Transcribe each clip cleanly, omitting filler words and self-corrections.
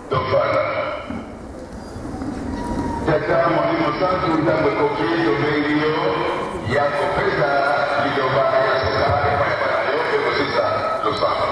Tofana. Tata mwalimu santu ndamwe kofi domenio yako pesa liloba ya sokari kwa bana yote kusisa losama.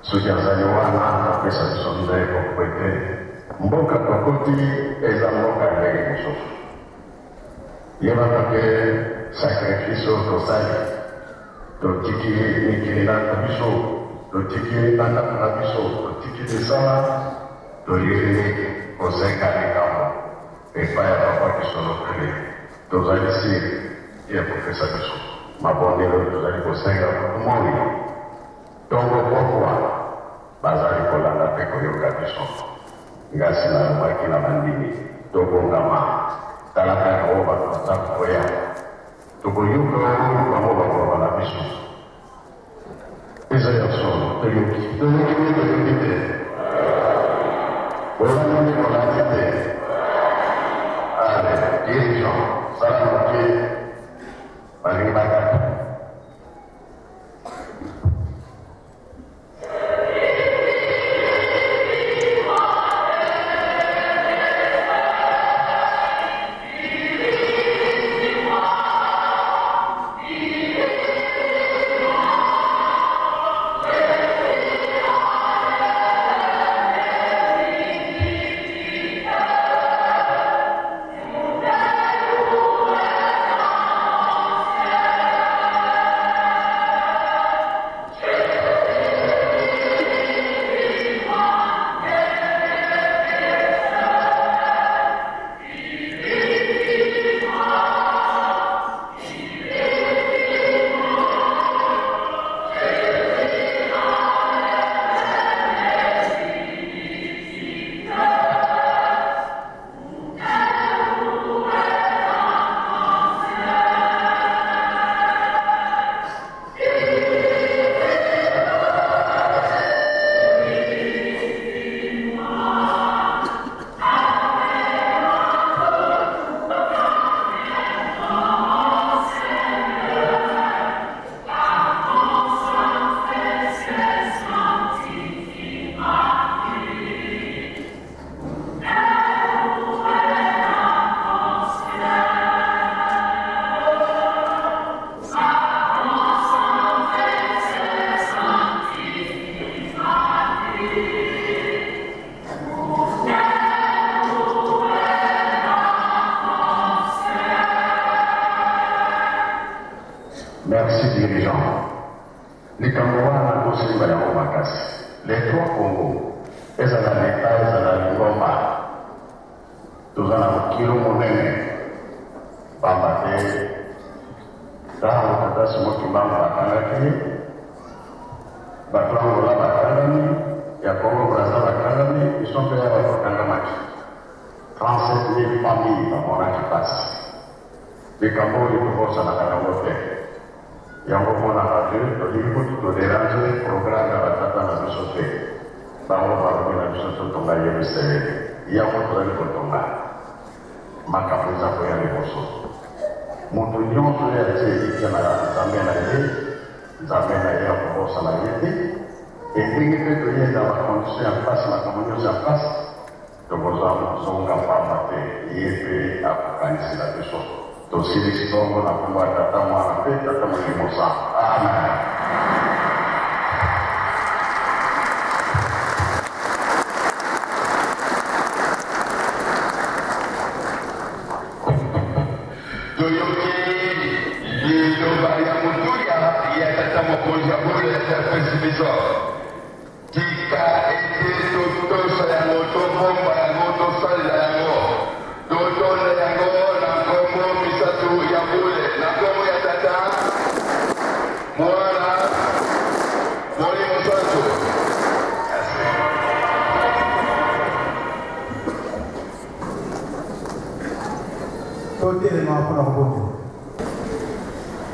Sujazali wana pesa tusonde kokwete mboka tokoti eza mboka ndenge mosusu yebaka mpe sacrifice tosali totiki mikili na biso totiki bandako na biso totiki lisala toyeli kozenga likambo epai ya papa kisolo kele tozali siri ya kopesa biso mabondelo tozali kosenga moi ntongo pokwa bazali kolanda mpe koyoka biso ngasi na lobaki na bandimi tobongama talaka yango bato baza koya tokoyoka bango bakoloba na biso eza ya solo toyoki te olandi kolandi te ale dirigeant sala moke balingi bakata. Merci dirigeant. Les Camerounais ont aussi les trois Congos, ils ont l'État, ils ont l'Ingomba. Tous en ont kilo monene. Bambate, dans le cas de ce qui m'a bakangaki, Baklango la bakangami, Yakongo Braza bakangami, ils sont payés à bakangamaki. 37 000 familles dans mon an qui passe. Les Camerounais, ils peuvent s'en aller. Yango mona kate toliki kuti toderange programme ya batata na biso te bango balobi na biso totonga yerusalemi yango tozali kotonga makambo eza koya liboso moto nyonso oyo atie elikya na nzambe na ye nzambe na ye akobosana ye te endenge mpe toyenda bakondisio ya mpasi makambo nyonso ya mpasi tokozonga pamba te ye mpe akokanisela biso tosilisi bongo na kombo ya tata mwana mpe tata molimo sa amen. toyoki liloba ya motuya ya tata mokonzi ya bolo ya serpesi biso tika ete totosa yango tobomba yango tosalela yango totona yango na nkombo misato ya bole na nkombo ya tata mwana molimo santo.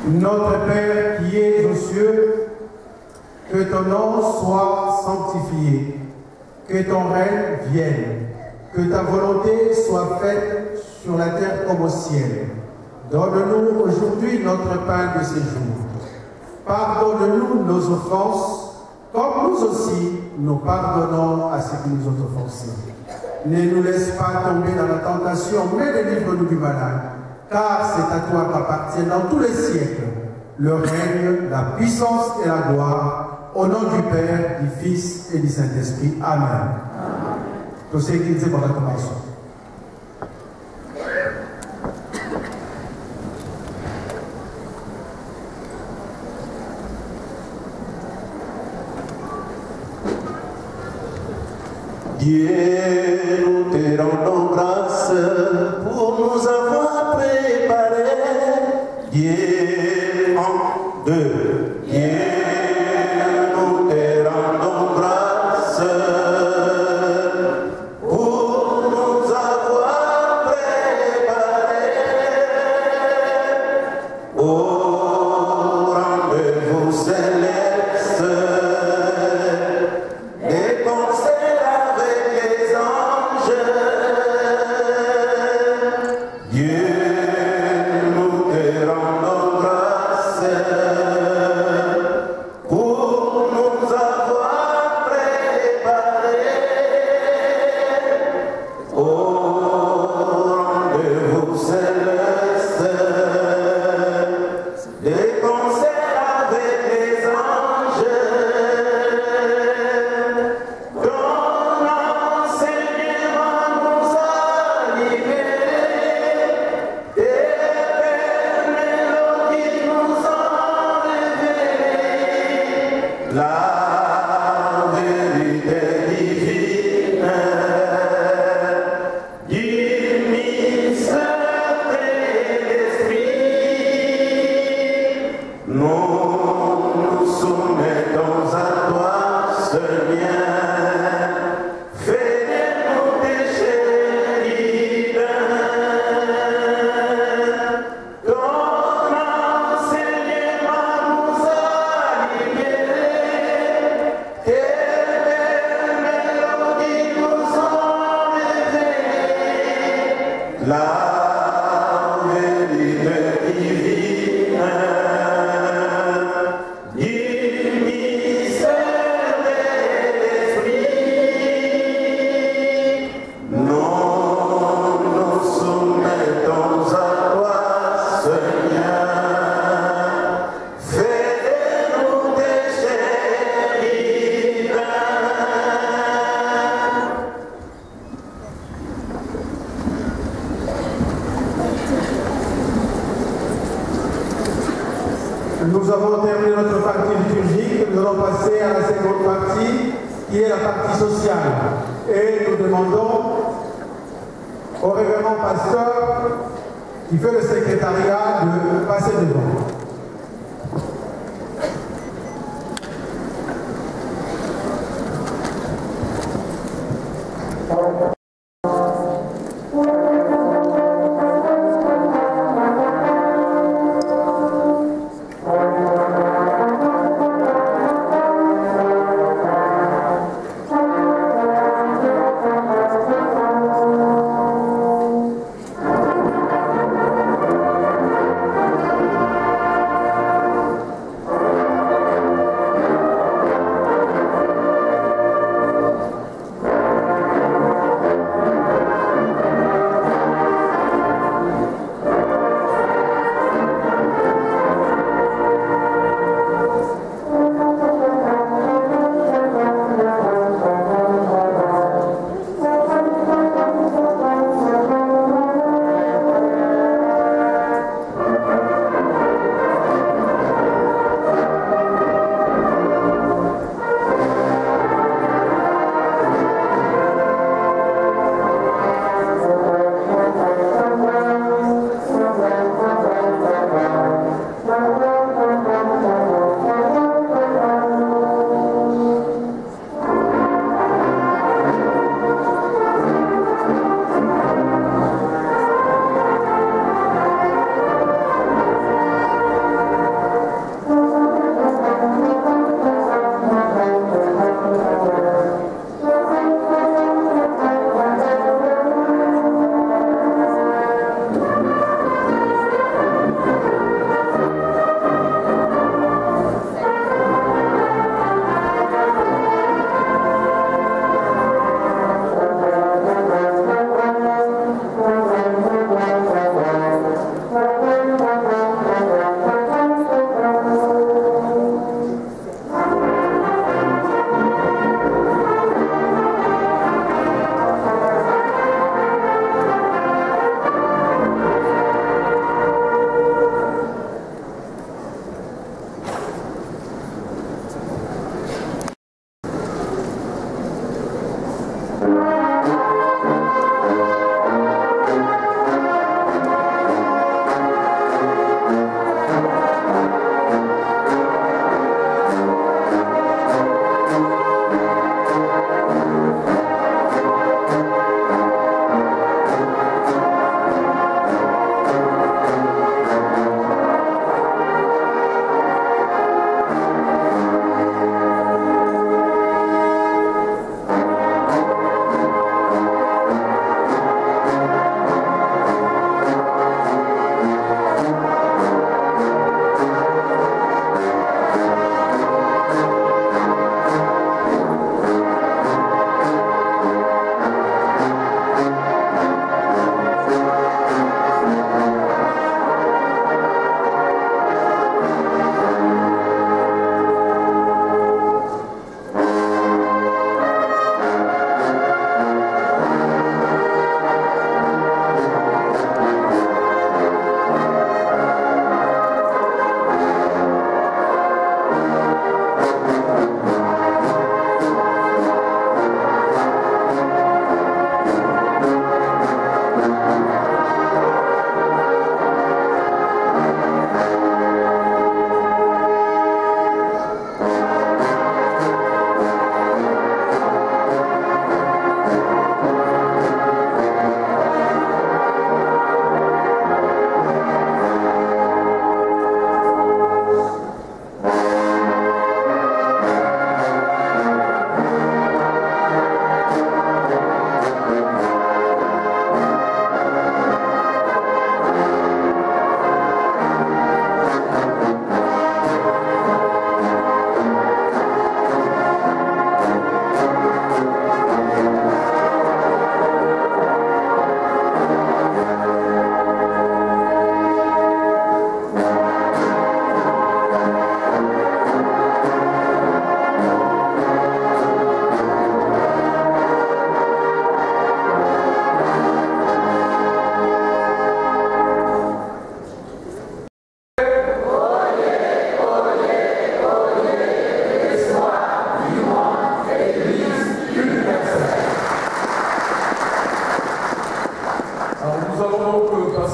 Notre Père qui es aux cieux, que ton nom soit sanctifié, que ton règne vienne, que ta volonté soit faite sur la terre comme au ciel. Donne-nous aujourd'hui notre pain de ce jour. Pardonne-nous nos offenses, comme nous aussi nous pardonnons à ceux qui nous ont offensés. Ne nous laisse pas tomber dans la tentation, mais délivre-nous du malade. Car c'est à toi qu'appartiennent dans tous les siècles le règne, la puissance et la gloire Au nom du Père, du Fils et du Saint-Esprit. Amen. Tout ce qui dit pour la commençons. Dieu, nous te rendons grâce pour nous avoir préparé. Dieu, un, deux. Dieu, nous te rendons grâce pour nous avoir préparé au rendez-vous céleste. Des concerts avec les anges, Dieu, nous te rendons grâce pour nous avoir préparé au rendez-vous céleste. Des concerts avec les anges. La vérité divine du mystère de l'Esprit, nous nous soumettons à toi, Seigneur, fais de nos péchés libres. Ton enseignement nous a libérés, tes belles mélodies nous ont révélé la vérité divine du mystère de l'Esprit. Nous nous soumettons à toi, Seigneur, fais de nous péchés libres. Nous avons terminé notre partie liturgique, nous allons passer à la seconde partie, qui est la partie sociale. Et nous demandons au révérend pasteur qui fait le secrétariat de passer devant. Dieu,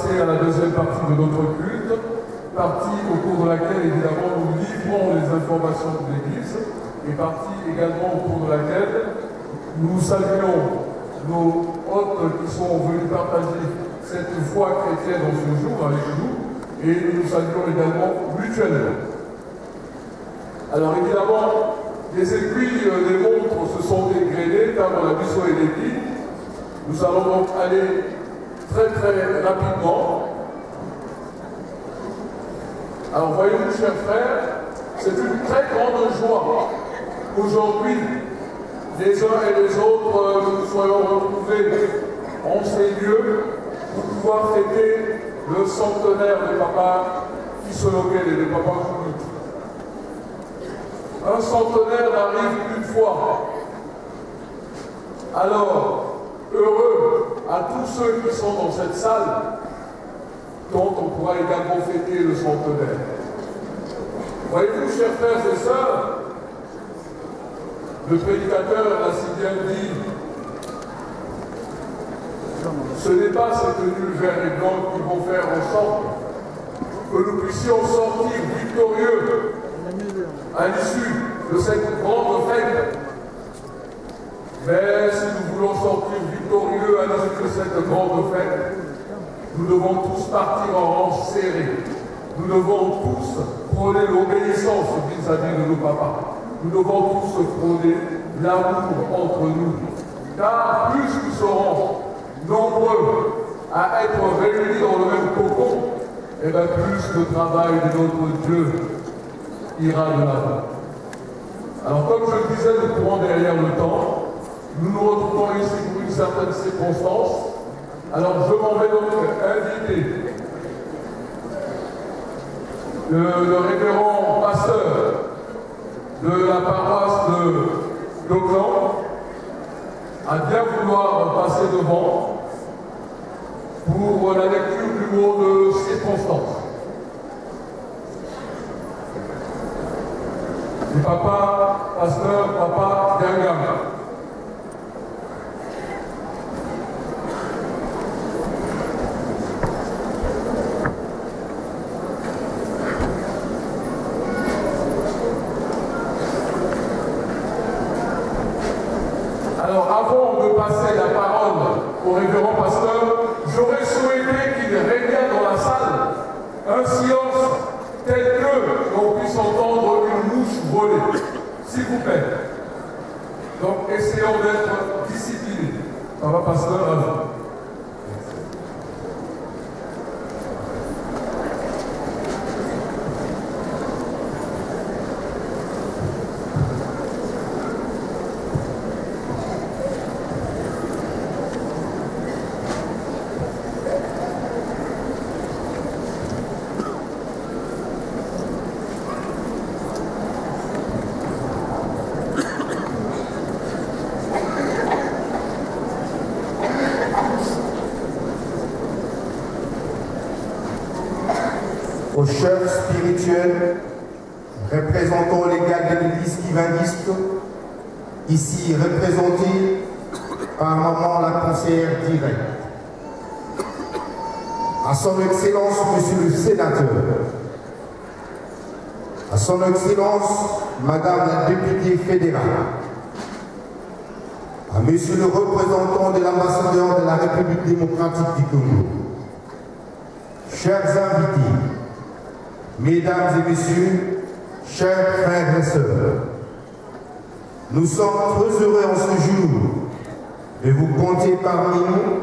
passer à la deuxième partie de notre culte, partie au cours de laquelle évidemment nous livrons les informations de l'Église, et partie également au cours de laquelle nous saluons nos hôtes qui sont venus partager cette foi chrétienne en ce jour avec nous, et nous saluons également mutuellement. Alors évidemment, les aiguilles des montres se sont dégradées car on a vu sur les dit. Nous allons donc aller très rapidement. Alors voyez-vous, chers frères, c'est une très grande joie qu'aujourd'hui, les uns et les autres, nous soyons retrouvés en ces lieux pour pouvoir fêter le centenaire de Papa Kisolokel et de Papa Kounouti. Un centenaire n'arrive qu'une fois. Alors, heureux à tous ceux qui sont dans cette salle, dont on pourra également fêter le centenaire. Voyez-vous, chers frères et sœurs, le prédicateur l'a si bien dit, ce n'est pas ces tenues verts et blancs qui vont faire en sorte que nous puissions sortir victorieux à l'issue de cette grande fête. Mais si nous voulons sortir victorieux à l'issue de cette grande fête, nous devons tous partir en rang serré. Nous devons tous prôner l'obéissance vis-à-vis de nos papas. Nous devons tous prôner l'amour entre nous. Car plus nous serons nombreux à être réunis dans le même cocon, et bien plus le travail de notre Dieu ira de l'avant. Alors comme je le disais, nous courons derrière le temps. Nous nous retrouvons ici pour une certaine circonstance. Alors je m'en vais donc inviter le révérend pasteur de la paroisse de Gland à bien vouloir passer devant pour la lecture du mot de circonstance. Du papa, pasteur, papa Gangam. Alors, avant de passer la parole au révérend pasteur, j'aurais souhaité qu'il régnât dans la salle un silence tel que l'on puisse entendre une mouche voler. S'il vous plaît. Donc, essayons d'être disciplinés. Ça va, pasteur, à vous. Aux chefs spirituels, représentants légal de l'Église kivindiste, ici représentés par maman la conseillère directe. À son Excellence, Monsieur le Sénateur, à son Excellence, Madame la députée fédérale, à Monsieur le représentant de l'ambassadeur de la République démocratique du Congo, chers invités, Mesdames et Messieurs, chers frères et sœurs, nous sommes très heureux en ce jour de vous compter parmi nous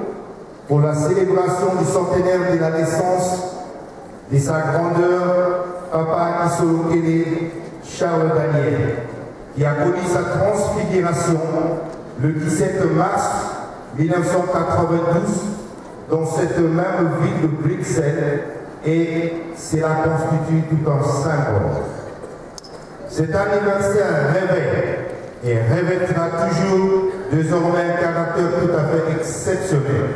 pour la célébration du centenaire de la naissance de sa grandeur, Papa Kisolokel Charles Daniel, qui a connu sa transfiguration le 17 mars 1992 dans cette même ville de Bruxelles, et cela constitue tout un symbole. Cet anniversaire révèle et revêtira toujours désormais un caractère tout à fait exceptionnel,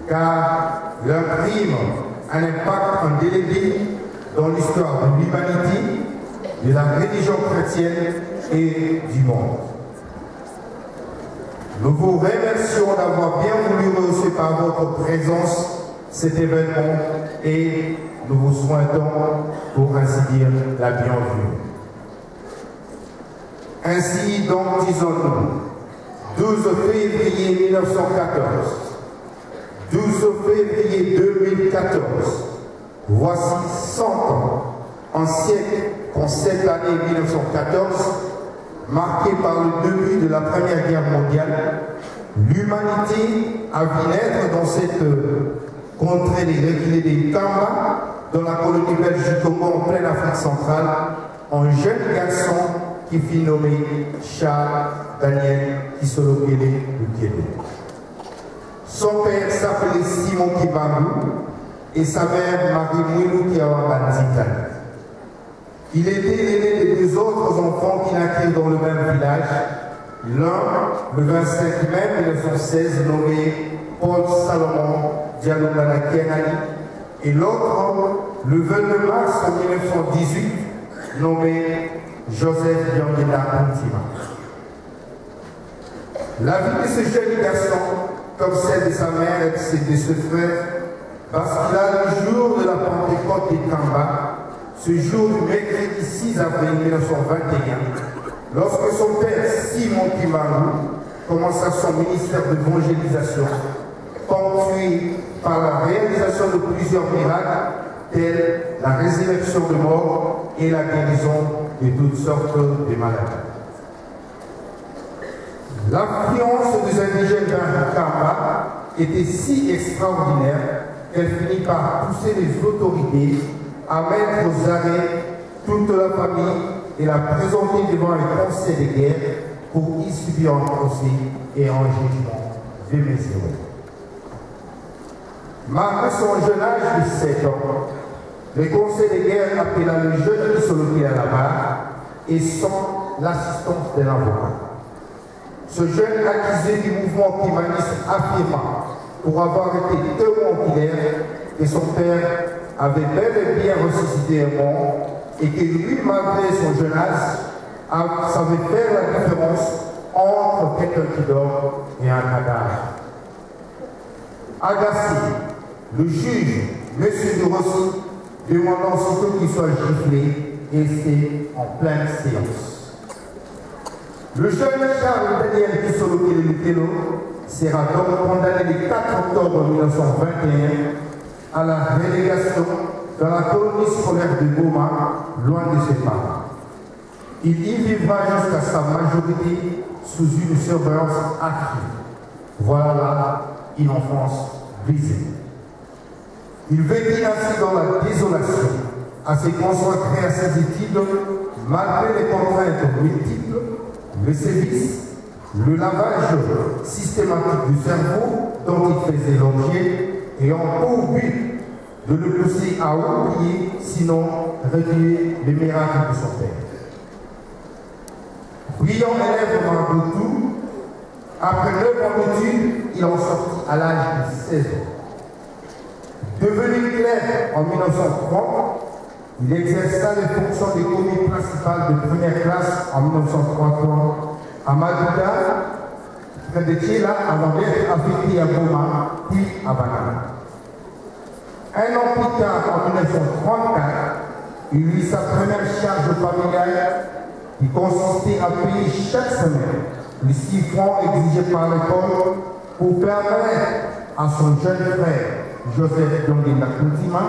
car il imprime un impact indélébile dans l'histoire de l'humanité, de la religion chrétienne et du monde. Nous vous remercions d'avoir bien voulu rehausser par votre présence cet événement et nous vous souhaitons, pour ainsi dire, la bienvenue. Ainsi donc, disons-nous, 12 février 1914, 12 février 2014, voici 100 ans, un siècle qu'en cette année 1914, marquée par le début de la Première Guerre mondiale, l'humanité a vu naître dans cette contrée des reculés des Kamba, dans la colonie belge du Congo en pleine Afrique centrale, un jeune garçon qui fut nommé Charles Daniel Kisolokele Lukele. Son père s'appelait Simon Kibangu et sa mère Marie Mouilou Kiawabandika. Il était l'aîné des deux autres enfants qui naquirent dans le même village. L'un, le 25 mai 1916, nommé Paul Salomon Dialogana Kenani, et l'autre, le 22 mars 1918, nommé Joseph Yangela Antima. La vie de ce jeune garçon, comme celle de sa mère et de ses frères, bascula le jour de la Pentecôte des Kamba, ce jour du mercredi 6 avril 1921, lorsque son père Simon Kimaru commença son ministère d'évangélisation, ponctué par la réalisation de plusieurs miracles, tels la résurrection de morts et la guérison de toutes sortes de maladies. L'influence des indigènes d'un Kamba était si extraordinaire qu'elle finit par pousser les autorités à mettre aux arrêts toute la famille et la présenter devant un conseil de guerre pour y subir un procès et un jugement démesuré. Malgré son jeune âge de 7 ans, le conseil de guerre appela le jeune Kisolokele à la barre et sans l'assistance de l'avocat. Ce jeune accusé du mouvement humaniste affirma, pour avoir été témoin oculaire, que son père avait bel et bien ressuscité un mort et que lui, malgré son jeune âge, savait faire la différence entre quelqu'un qui dort et un cadavre. Agacé, le juge, M. de Rossi, demandant aussitôt qu'il soit giflé, et c'est en pleine séance. Le jeune Charles Daniel Kisolokele Lukele sera donc condamné le 4 octobre 1921 à la relégation dans la colonie scolaire de Goma, loin de ses parents. Il y vivra jusqu'à sa majorité sous une surveillance accrue. Voilà une enfance brisée. Il vécut ainsi dans la désolation, à se consacrer à ses études, malgré les contraintes multiples, le sévice, le lavage systématique du cerveau dont il faisait l'objet, et en pour but de le pousser à oublier, sinon réduire les miracles de son père. Brillant élève de tout, après 9 ans d'études, il en sortit à l'âge de 16 ans. Devenu clerc en 1930, il exerça les fonctions de commis principal de première classe en 1933 à Maduda, près de Tchela, avant d'être affecté à Goma, puis à Banana. Un an plus tard, en 1934, il eut sa première charge familiale qui consistait à payer chaque semaine les 6 francs exigés par l'école pour permettre à son jeune frère, Joseph Yangela Antima,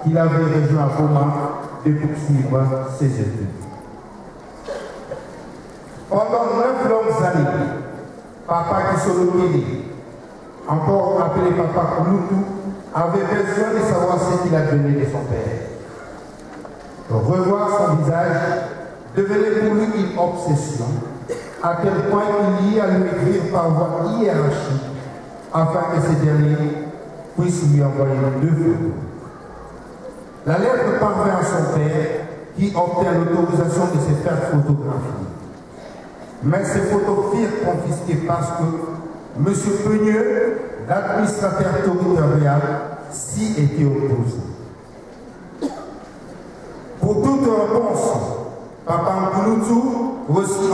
qu'il avait rejoint à Goma, de poursuivre ses études. Pendant 9 longues années, Papa Kisolokele, encore appelé Papa Kouloutou, avait besoin de savoir ce qu'il a donné de son père. Revoir son visage devenait pour lui une obsession, à tel point qu'il y a à lui écrire par voie hiérarchique, afin que ce dernier puisse lui envoyer 2 photos. La lettre parvint à son père, qui obtint l'autorisation de se faire photographier. Mais ces photos furent confisquées parce que M. Peigneux, l'administrateur territorial, s'y était opposé. Pour toute réponse, Papa Nkouloutou reçut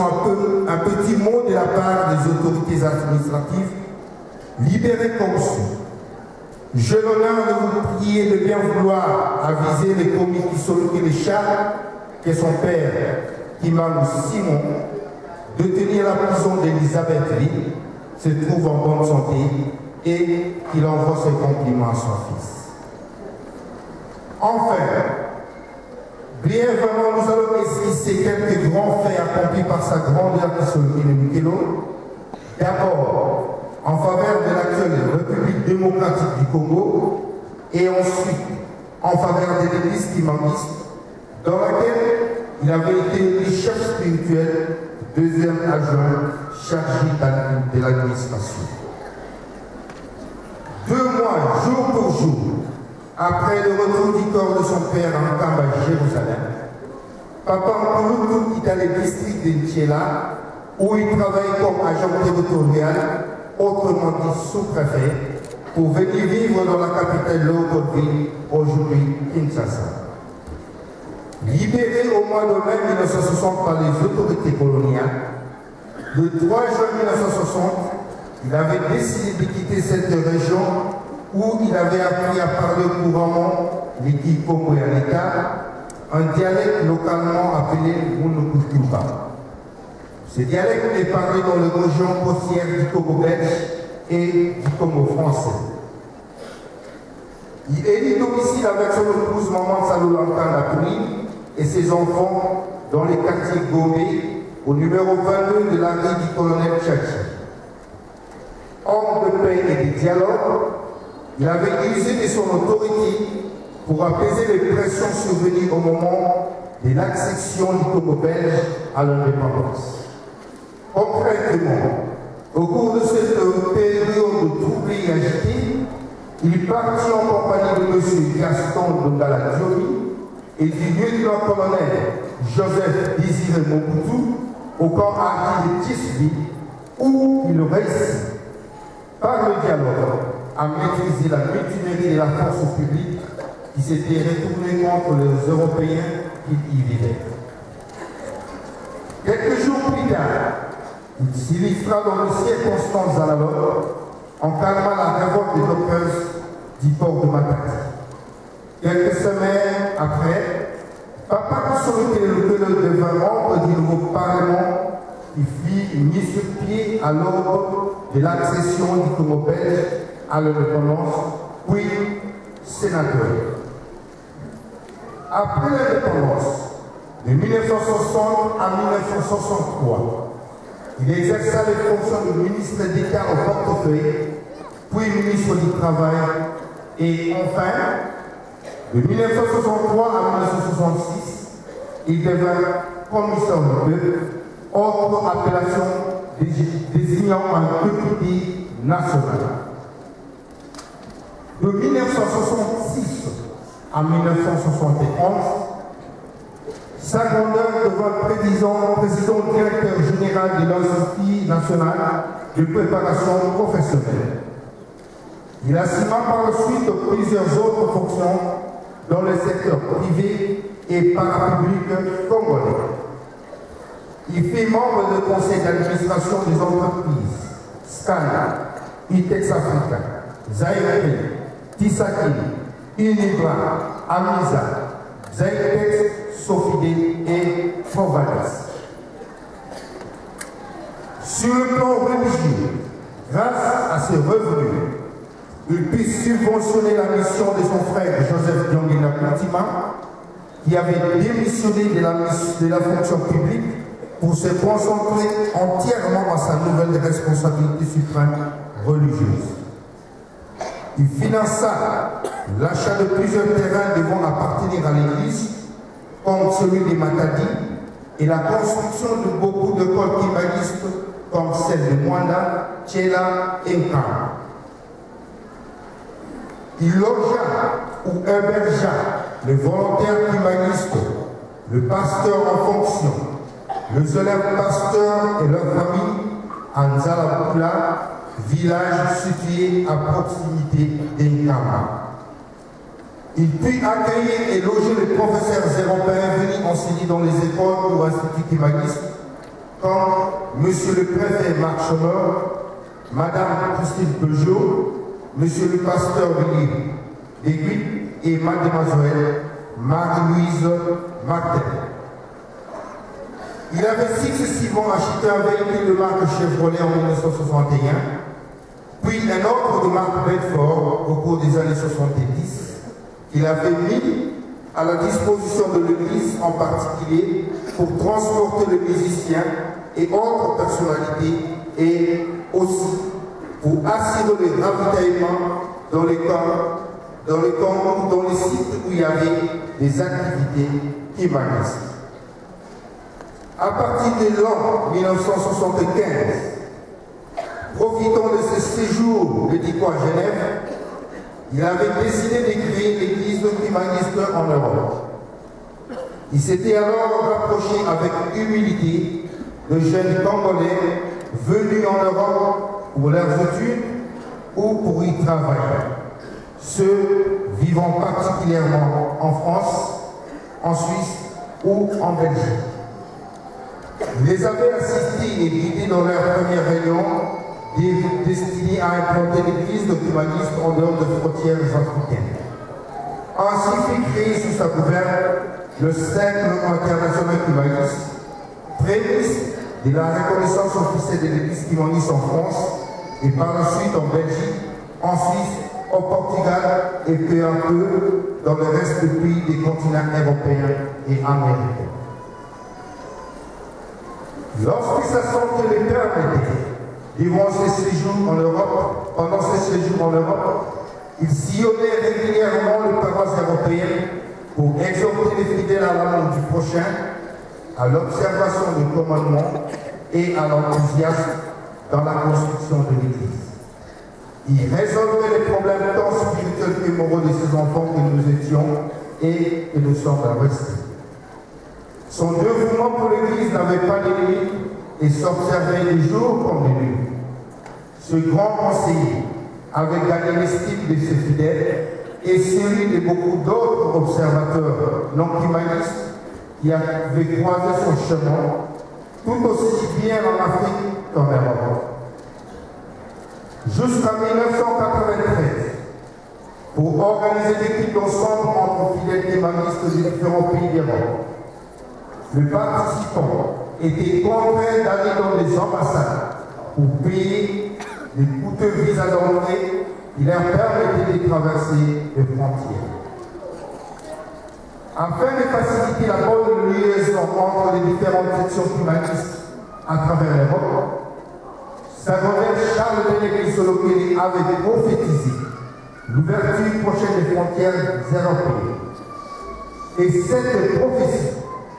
un petit mot de la part des autorités administratives, libéré comme suit. J'ai l'honneur de vous prier de bien vouloir aviser les commis qui sont les chats, que son père, Kimangou Simon, de tenir la prison d'Elisabeth-Ville, se trouve en bonne santé et qu'il envoie ses compliments à son fils. Enfin, brièvement, nous allons esquisser quelques grands faits accomplis par sa grandeur Kissolokine Mikelo. D'abord, en faveur de l'actuelle République démocratique du Congo, et ensuite en faveur de l'Église kimanguiste, dans laquelle il avait été le chef spirituel, deuxième adjoint chargé de l'administration. 2 mois, jour pour jour, après le retour du corps de son père en Kamba, Jérusalem, Papa Nkouloukou quitta le district de Ntiela, où il travaille comme agent territorial, autrement dit sous-préfet, pour venir vivre dans la capitale Léopoldville, aujourd'hui Kinshasa. Libéré au mois de mai 1960 par les autorités coloniales, le 3 juin 1960, il avait décidé de quitter cette région où il avait appris à parler couramment l'Iki Congo et Aleka, un dialecte localement appelé Mounoukoutouba. Ce dialecte est parlé dans les régions côtières du Congo belge et du Congo français. Il est domicile avec son épouse Maman Saloulankan Lakouni et ses enfants dans les quartiers Gomé, au numéro 22 de la rue du colonel Tchachi. Homme de paix et de dialogue, il avait usé de son autorité pour apaiser les pressions survenues au moment de l'accession du Congo belge à l'indépendance. Concrètement, au cours de cette période troublée et agitée, il partit en compagnie de M. Gaston Dongala Diori et du lieutenant-colonel Joseph Désiré Mobutu au camp armé de Tisbi, où il réussit, par le dialogue, à maîtriser la mutinerie de la force publique qui s'était retournée contre les Européens qui y vivaient. Quelques jours plus tard, il s'illustra dans les circonstances analogues en calmant la révolte des dockers du port de Matadi. Quelques semaines après, Papa Kissolokine Mikelo devint membre du nouveau Parlement qui fit une mise sur pied à l'aube de l'accession du Congo belge à l'indépendance, puis sénateur. Après l'indépendance, de 1960 à 1963, il exerça les fonctions de ministre d'État au portefeuille, puis ministre du Travail, et enfin, de 1963 à 1966, il devint commissaire de autre appellation désignant un député national. De 1966 à 1971, sa grandeur devint président directeur général de l'Institut national de préparation professionnelle. Il assuma par la suite plusieurs autres fonctions dans le secteur privé et parapublic congolais. Il fut membre du conseil d'administration des entreprises Scala, Itex Africa, Zaire, Tisaki, Unibra, Amisa, Zaitex, Sofide et Fovadis. Sur le plan religieux, grâce à ses revenus, il put subventionner la mission de son frère Joseph Diongina Kuntima, qui avait démissionné de la fonction publique pour se concentrer entièrement à sa nouvelle responsabilité suprême religieuse. Il finança l'achat de plusieurs terrains devant appartenir à l'Église, comme celui des Matadi, et la construction de beaucoup d'écoles kimanistes, comme celle de Mwanda, Tchela et Nkam. Il logea ou hébergea les volontaires humanistes, le pasteur en fonction, les élèves pasteurs et leurs familles à Nzalabula, village situé à proximité d'Enkama. Il put accueillir et loger les professeurs européens venus enseigner dans les écoles ou instituts humanistes, comme M. le préfet Marc Chomeur, Mme Christine Peugeot, Monsieur le pasteur Willy Deguy et mademoiselle Marie-Louise Martel. Il avait successivement acheté un véhicule de marque Chevrolet en 1961, puis un autre de marque Bedford au cours des années 70, qu'il avait mis à la disposition de l'Église en particulier pour transporter les musiciens et autres personnalités et aussi pour assurer le ravitaillement dans les camps, dans les sites où il y avait des activités humanistes. À partir de l'an 1975, profitant de ce séjour médical à Genève, il avait décidé de créer l'Église humaniste en Europe. Il s'était alors rapproché avec humilité de jeunes Congolais venus en Europe pour leurs études ou pour y travailler. Ceux vivant particulièrement en France, en Suisse ou en Belgique. Il les avait assistés et guidés dans leur première réunion destinée à implanter l'Église humaniste en dehors des frontières africaines. Ainsi fut créé sous sa gouverne le Cercle international humaniste, prémisse de la reconnaissance officielle de l'Église humaniste en France et par la suite en Belgique, en Suisse, au Portugal et peu à peu dans le reste des pays des continents européens et américains. Lorsque sa santé le permettait, durant ses séjours en Europe, pendant ses séjours en Europe, il sillonnait régulièrement les paroisses européennes pour exhorter les fidèles à l'amour du prochain, à l'observation des commandements et à l'enthousiasme dans la construction de l'Église. Il résolvait les problèmes tant spirituels que moraux de ses enfants que nous étions et que nous sommes restés. Son dévouement pour l'Église n'avait pas de limite et s'observait les jours comme les nuits. Ce grand conseiller avait gagné l'estime de ses fidèles et celui de beaucoup d'autres observateurs non humanistes qui avaient croisé son chemin, tout aussi bien en Afrique qu'en Europe. Jusqu'en 1993, pour organiser des cultes ensemble entre fidèles humanistes de différents pays d'Europe. Les participants étaient contraints d'aller dans les ambassades pour payer les coûteux visas d'entrée qui leur permettaient de traverser les frontières. Afin de faciliter la bonne liaison entre les différentes sections humanistes à travers l'Europe, Saint-Robert Charles de l'Église Solokele avait prophétisé l'ouverture prochaine des frontières européennes. Et cette prophétie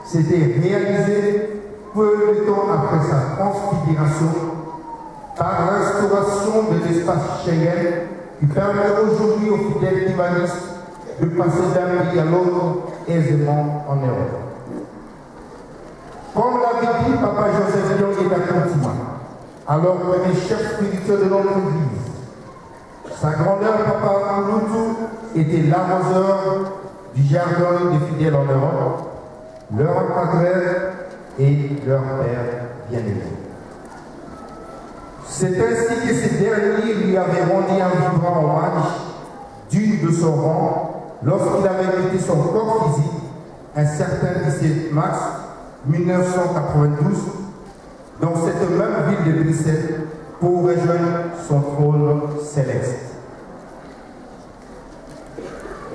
s'était réalisée peu de temps après sa transfiguration par l'instauration de l'espace Schengen qui permet aujourd'hui aux fidèles humanistes de passer d'un pays à l'autre aisément en Europe. Comme l'avait dit Papa Joseph Lyon d'Akontima, alors premier chef spirituel de notre Église, sa grandeur Papa Mouloutou était l'arroseur du jardin des fidèles en Europe, leur encadreur et leur père bien-aimé. C'est ainsi que ces derniers lui avaient rendu un vibrant hommage digne de son rang lorsqu'il avait quitté son corps physique un certain 17 mars 1992 dans cette même ville de Bruxelles pour rejoindre son trône céleste.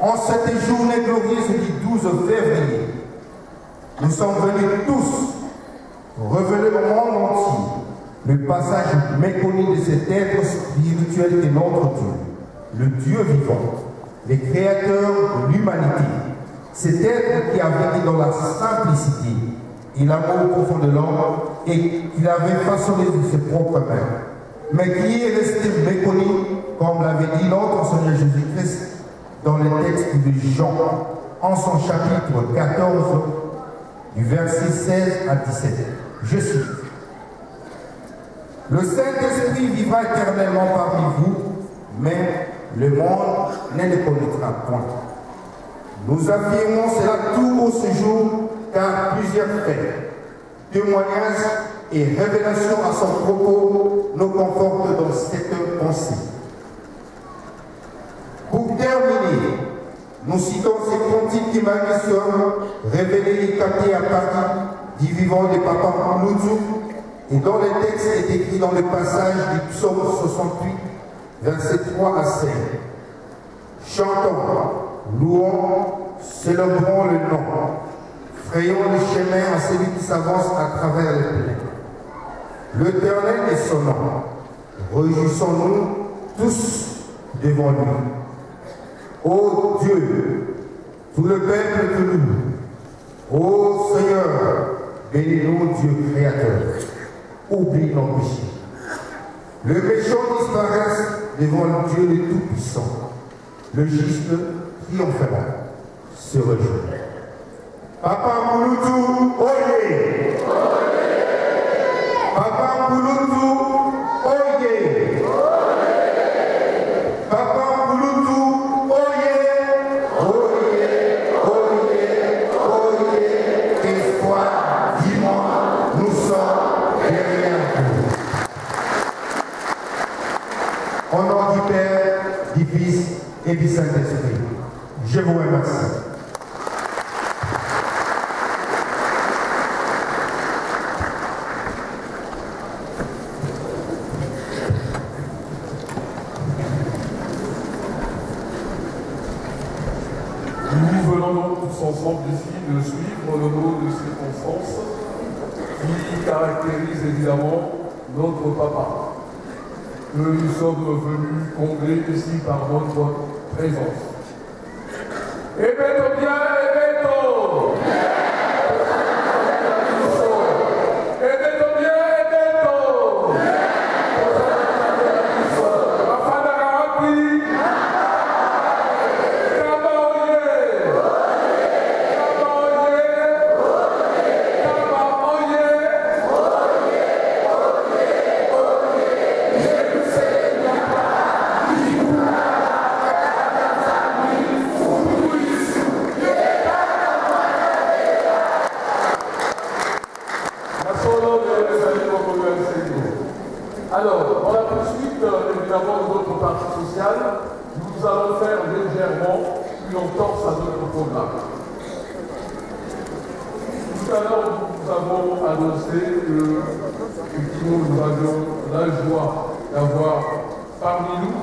En cette journée glorieuse du 12 février, nous sommes venus tous révéler au monde entier le passage méconnu de cet être spirituel de notre Dieu, le Dieu vivant, le créateur de l'humanité, cet être qui a vécu dans la simplicité et l'amour profond de l'homme et qu'il avait façonné de ses propres mains, mais qui est resté méconnu, comme l'avait dit notre Seigneur Jésus-Christ dans le texte de Jean, en son chapitre 14, du verset 16 à 17. Je cite. Le Saint-Esprit vivra éternellement parmi vous, mais le monde ne le connaîtra point. Nous affirmons cela tout au séjour, car plusieurs faits, témoignages et révélations à son propos nous confortent dans cette pensée. Magicium, révélé et capté à Paris, du vivant de Papa Mouloudou, et dont le texte est écrit dans le passage du psaume 68, versets 3 à 5. Chantons, louons, célébrons le nom, frayons le chemin à celui qui s'avance à travers les plaines. L'Éternel est son nom, réjouissons-nous tous devant lui. Ô Dieu, tout le peuple te loue. Ô Seigneur, bénis-nous, Dieu créateur. Oublie nos péchés. Le méchant disparaisse devant Dieu le Tout-Puissant. Le juste triomphera, se réjouit. Papa Mouloudou, oyez! Papa Mouloudou, oyez! Papa Mouloudou, oyez! Oyez, oyez, oyez! Espoir, dis-moi, nous sommes derrière vous. Au nom du Père, du Fils et du Saint-Esprit, je vous remercie. Nous venons donc tous ensemble ici de suivre le lot de circonstances qui caractérisent évidemment notre papa, que nous sommes venus combler ici par notre présence. Ebeto bien, Ebeto! Ebeto bien, Ebeto! Afana Rapi! Alors, dans la poursuite évidemment de notre parti social, nous allons faire légèrement une entorse à notre programme. Tout à l'heure, nous avons annoncé que effectivement, nous avions la joie d'avoir parmi nous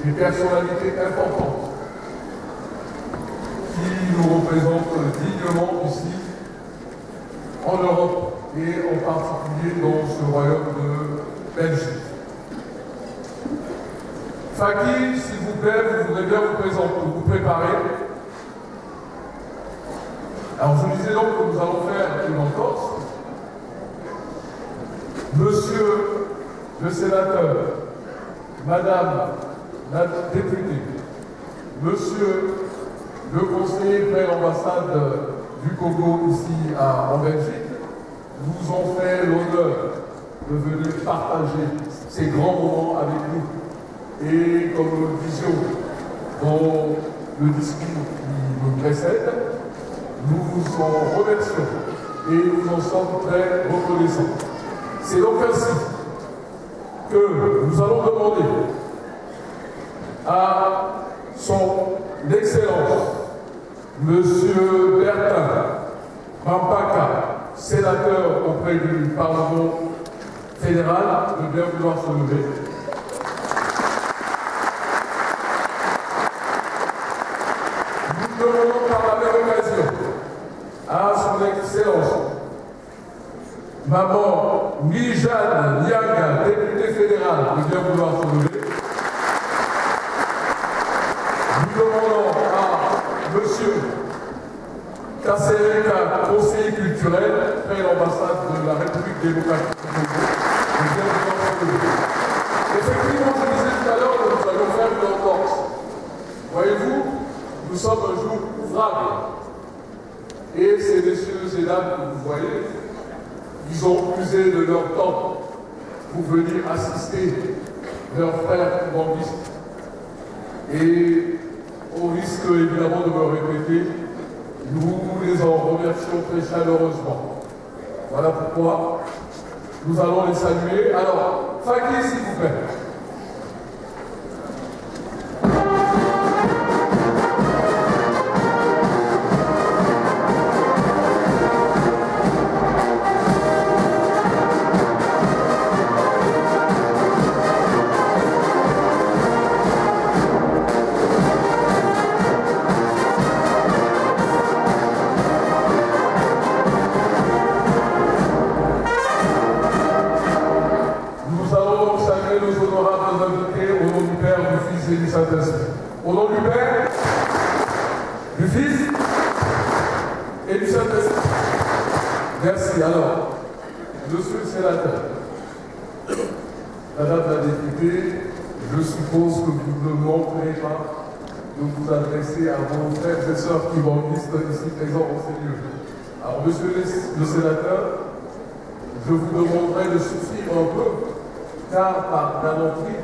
des personnalités importantes qui nous représentent dignement ici en Europe et en particulier dans ce royaume de Belgique. Fakir, s'il vous plaît, vous voudrez bien vous présenter, vous préparer. Alors je disais donc que nous allons faire une entorse. Monsieur le sénateur, Madame la députée, Monsieur le conseiller près l'ambassade du Congo ici en Belgique, nous ont fait l'honneur de venir partager ces grands moments avec nous. Et comme nous le disions dans le discours qui me précède, nous vous en remercions et nous en sommes très reconnaissants. C'est donc ainsi que nous allons demander à son Excellence, Monsieur Bertin Mampaka, sénateur auprès du Parlement fédéral, de bien vouloir se lever. Nous demandons par la même occasion à son Excellence, Maman Mijane Niaga, députée fédérale, de bien vouloir se lever. Nous demandons à Monsieur Kassereka, conseiller culturel, près l'ambassade de la République démocratique du Congo, de bien vouloir se lever. Effectivement, je disais tout à l'heure que nous allons faire une entorse. Voyez-vous, nous sommes un jour ouvrable. Et ces messieurs et dames que vous voyez, ils ont usé de leur temps pour venir assister leurs frères banquistes. Et au risque évidemment de me répéter, nous les en remercions très chaleureusement. Voilà pourquoi nous allons les saluer. Alors, Fakir, s'il vous plaît. et du Saint-Esprit. Au nom du Père, du Fils et du Saint-Esprit. Merci. Alors, monsieur le sénateur, madame la députée, je suppose que vous ne manquerez pas de vous adresser à vos frères et sœurs kibanguistes ici présents en ces lieux. Alors, monsieur le sénateur, je vous demanderai de suivre un peu, car par galanterie,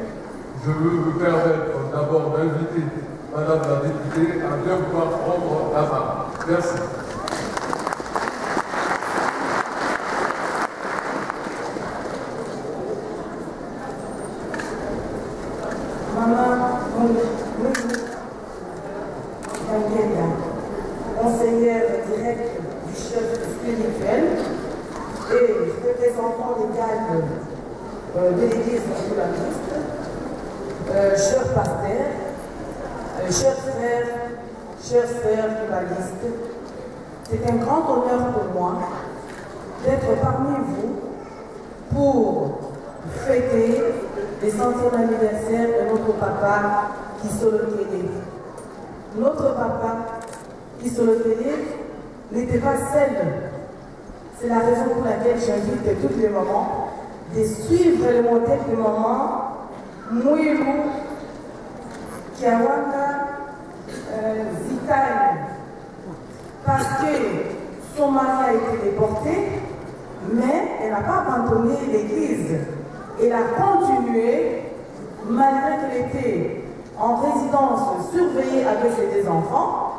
je veux me permettre d'abord d'inviter madame la députée à bien vouloir prendre la parole. Merci. Conseillère directe du chef spirituel et représentant légal de l'église kibanguiste, chers pasteurs, chers frères, chères sœurs kibanguistes, c'est un grand honneur pour moi d'être parmi vous pour fêter les 100e anniversaire de notre papa Kisolokele. Notre papa Kisolokele n'était pas seul. C'est la raison pour laquelle j'invite toutes les mamans de suivre le modèle de maman Mouilou Kiawanda Zitane. Parce que son mari a été déporté, mais elle n'a pas abandonné l'église. Elle a continué, malgré qu'elle était en résidence surveillée avec ses deux enfants,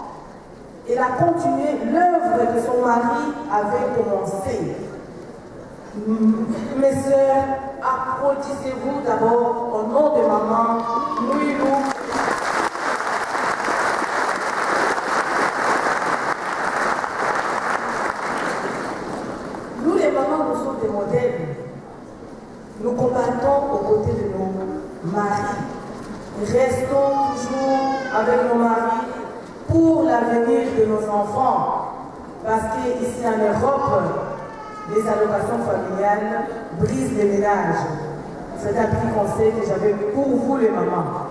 elle a continué l'œuvre que son mari avait commencée. Mes sœurs, applaudissez-vous d'abord au nom de maman Mouilou. Nous les mamans, nous sommes des modèles. Nous combattons aux côtés de nos maris. Restons toujours avec nos maris pour l'avenir de nos enfants. Parce qu'ici en Europe, les allocations familiales brisent les ménages. C'est un petit conseil que j'avais pour vous les mamans.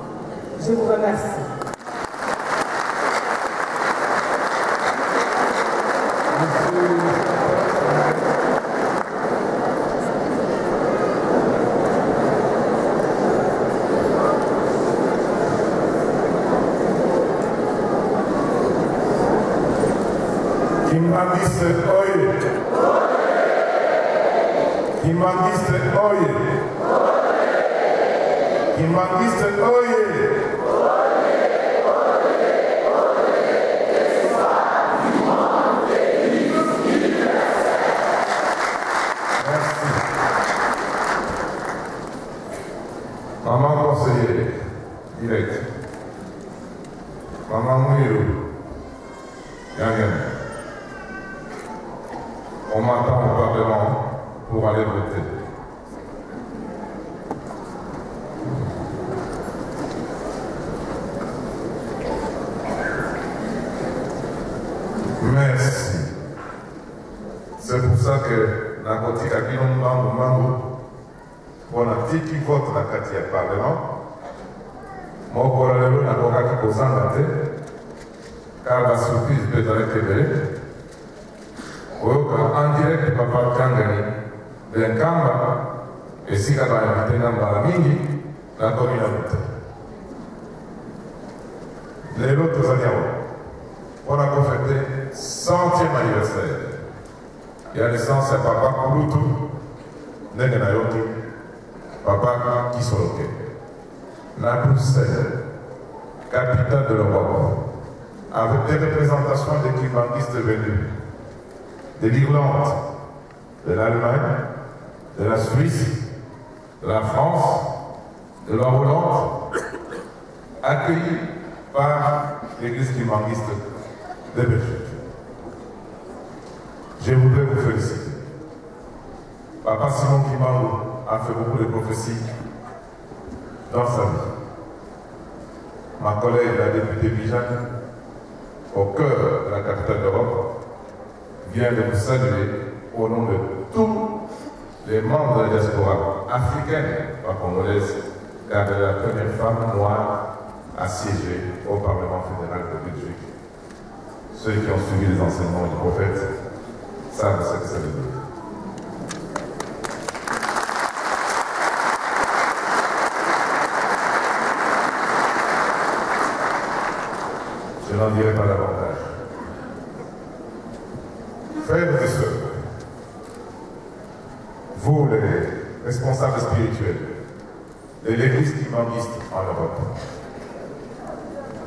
Je vous remercie. Kibanguiste oye! Kibanguiste oye! Kibanguiste oye! Merci. Maman conseiller direct. Maman Mouilou. On m'attend au Parlement pour aller voter. Merci. C'est pour ça que la Côte d'Ivoire pour la petite qui vote la Katia Parlement, mon corps n'a pas qu'à causer car la surprise peut être en direct papa Kangani de Nkamba et si la mingi la communauté. Les autres années, on a fêté 100e anniversaire. Il y a naissance à papa Kouloutou, Nengenayoti, papa Kisoloke. La Bruxelles, capitale de l'Europe, avec des représentations des kibanguistes venus de l'Irlande, de l'Allemagne, de la Suisse, de la France, de la Hollande, accueillis par l'église kibanguiste de Belgique. Je voudrais vous féliciter. Papa Simon Kimbangu a fait beaucoup de prophéties dans sa vie. Ma collègue, la députée Bijane, au cœur de la capitale d'Europe, vient de vous saluer au nom de tous les membres de la diaspora africaine, pas congolaise, car elle est la première femme noire a siégé au Parlement fédéral de Belgique. Ceux qui ont suivi les enseignements du prophète savent ce que ça veut dire. Je n'en dirai pas davantage. Frères et sœurs, vous les responsables spirituels de l'Église kimbanguiste en Europe,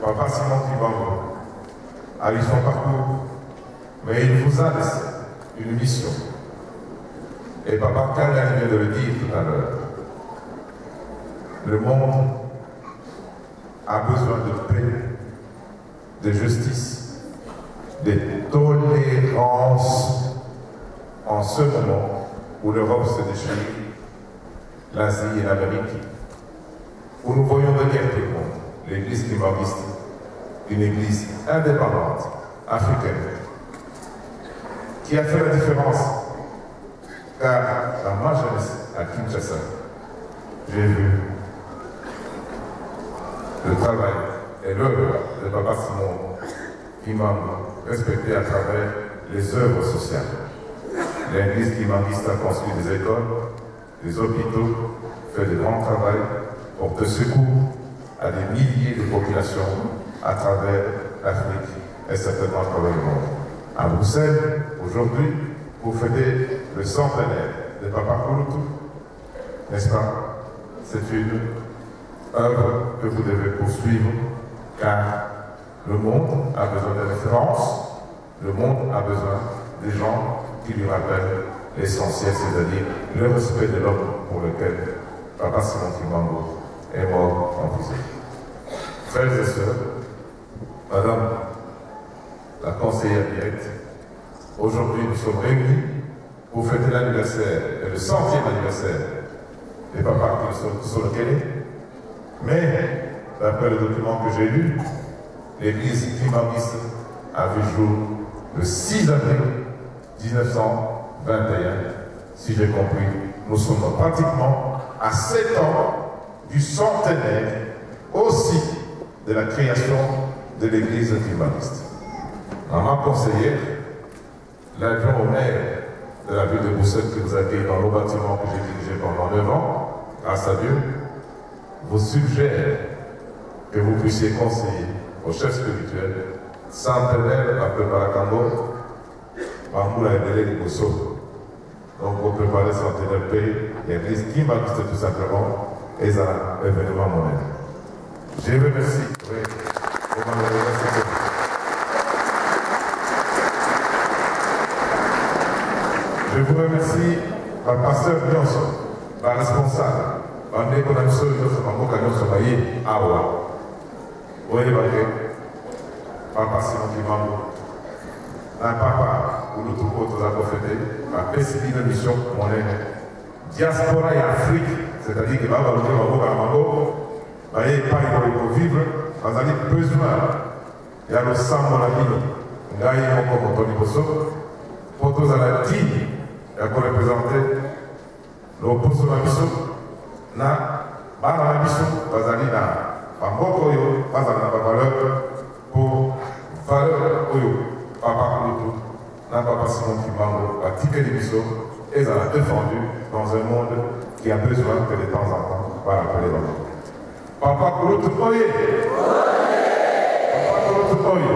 Papa Simon Kimbangu a eu son parcours, mais il vous a laissé une mission. Et Papa Kanga vient de le dire tout à l'heure. Le monde a besoin de paix, de justice, de tolérance en ce moment où l'Europe se déchire, l'Asie et l'Amérique, où nous voyons de guerre tout le monde, l'Église kimbanguiste, une Église indépendante, africaine, qui a fait la différence. Car dans ma jeunesse à Kinshasa, j'ai vu le travail et l'œuvre de Papa Simon Kimbangu respecté à travers les œuvres sociales. L'Église kimbanguiste a construit des écoles, des hôpitaux, fait de grands travail, porte secours à des milliers de populations à travers l'Afrique et certainement à travers le monde. À Bruxelles, aujourd'hui, vous fêtez le centenaire de Papa Kouroutou, n'est-ce pas? C'est une œuvre que vous devez poursuivre, car le monde a besoin de références, le monde a besoin des gens qui lui rappellent l'essentiel, c'est-à-dire le respect de l'homme pour lequel Papa Simon Kimbangu est mort en prison. Frères et sœurs, Madame la conseillère directe, aujourd'hui nous sommes réunis pour fêter l'anniversaire et le 100e anniversaire des Papa Solokele. Mais, d'après le document que j'ai lu, l'Église kimbanguiste a vu jour le 6 avril 1921, si j'ai compris. Nous sommes pratiquement à 7 ans du centenaire aussi de la création de l'Église kimbanguiste. Ma conseillère, l'adjoint au maire de la ville de Bruxelles qui nous accueille dans nos bâtiments que j'ai dirigé pendant 9 ans, grâce à Dieu, vous suggère que vous puissiez conseiller aux chefs spirituels centenaire à Parakambo, Mamoula et Délé Liboso. Donc vous préparez centenaire pays, l'Église kimbanguiste tout simplement, et ça événement monnaie. Je vous remercie. Oui. Je vous remercie, par pasteur Nyonso, par responsable, par l'économie de notre Mamboka Nyonso Maye, Awa. Oui, Papa Simon Kimbangu, un papa, où nous trouvons tous à profiter, a persécuté une mission monnaie. Diaspora et Afrique, c'est-à-dire que Baba Lodé Mamboka Mambo, Maye, pas pour vivre, on a besoin. Il y a le sang de la vie, il y a un peu de Tony Bosso, pour tous à la digne. Il y a qu'on représentait l'opposition de la mission, na la mission, bazali na bamboko yo, bazali na valeur pour valeur oyo, Papa Kouroutou, na Papa Simon Kimbangu, a tiré les missions et ça l'a défendu dans un monde qui a besoin que de temps en temps, va rappeler dans le monde. Papa Kouroutou, oye! Papa Kouroutou, oye!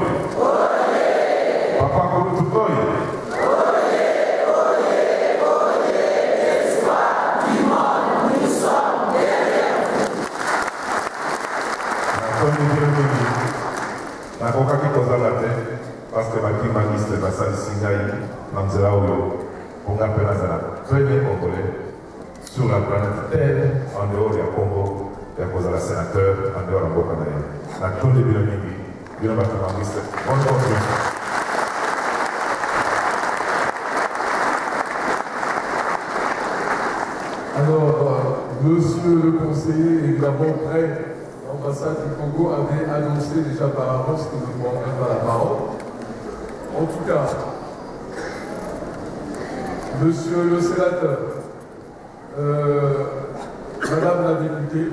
Papa Kouroutou, oye! nakoka kozala te parce que bakimbanguiste basalisi ngai na nzela oyo mponga mpe nazala premier congolais sur la planète terre en dehors ya Congo ya kozala sénateur en dehors ya mboka na ye natondi bino mingi bino bakimbanguiste bonne continuation. Alors, monsieur le conseiller, évidemment prêt. L'ambassade du Congo avait annoncé déjà par avance que nous ne prendrions pas la parole. En tout cas, monsieur le sénateur, madame la députée,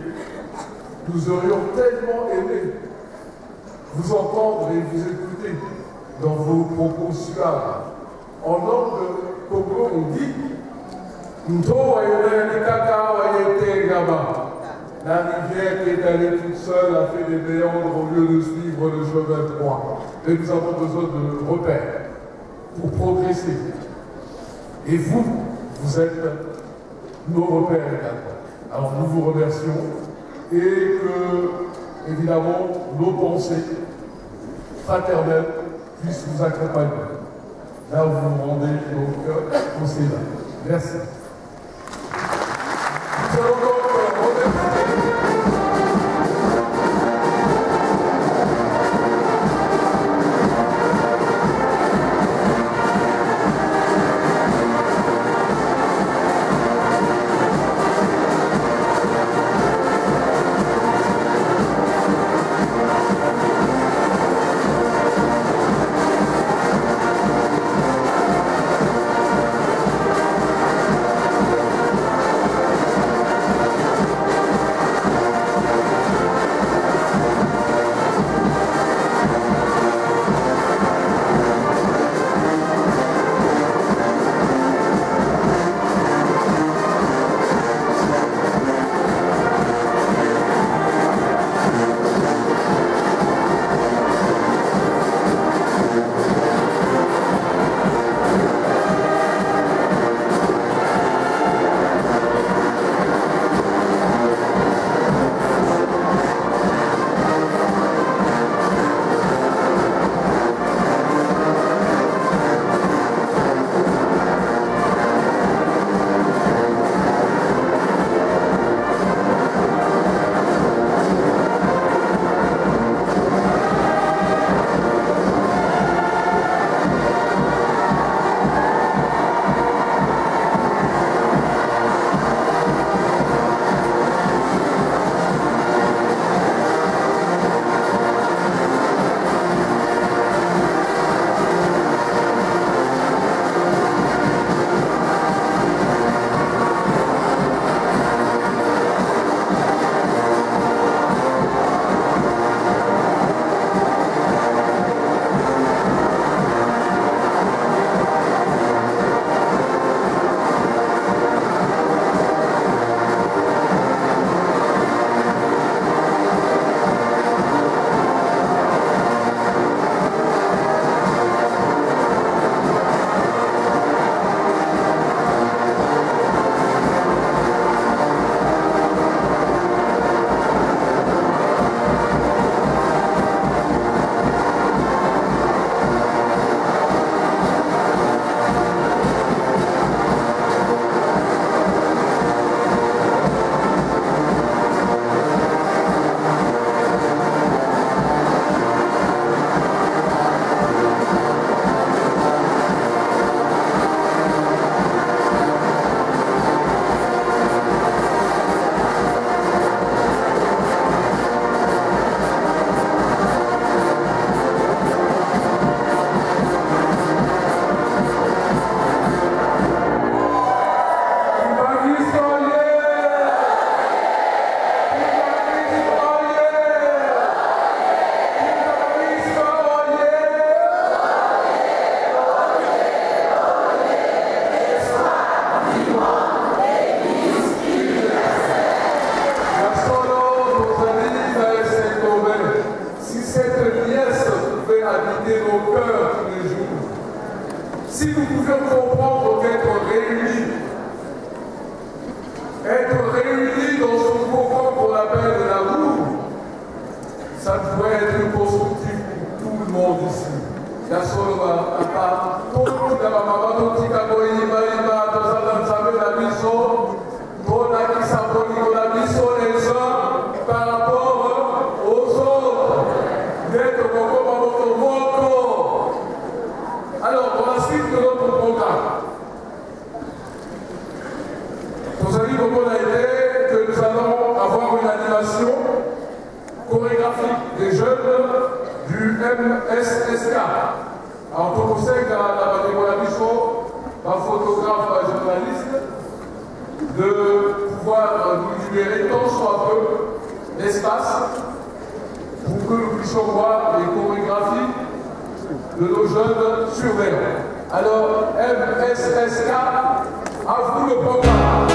Nous aurions tellement aimé vous entendre et vous écouter dans vos propos suaves. En langue Congo, on dit la rivière qui est allée toute seule a fait des méandres au lieu de suivre le chemin droit. Et nous avons besoin de repères pour progresser. Et vous, vous êtes nos repères également. Alors nous vous remercions et que, évidemment, nos pensées fraternelles puissent vous accompagner là où vous vous rendez au Sénat. Merci. Nous allons donc si nous pouvions comprendre qu'être réunis dans son cocon qu'on appelle l'amour, ça devrait être constructif pour tout le monde ici. Ya solo apa tout la mama tout tika boyima ima to sa sabe la biso to la qui s'abonne la biso les uns par rapport aux autres. D'être comme moko. Alors, pour la suite de notre programme, nous avons dit que nous allons avoir une animation chorégraphique des jeunes du MSSK. Alors, pour vous savez, la photographe journaliste, de pouvoir nous libérer tant soit peu espace pour que nous puissions voir les chorégraphies de nos jeunes surveillants. Alors, MSSK, à vous le programme.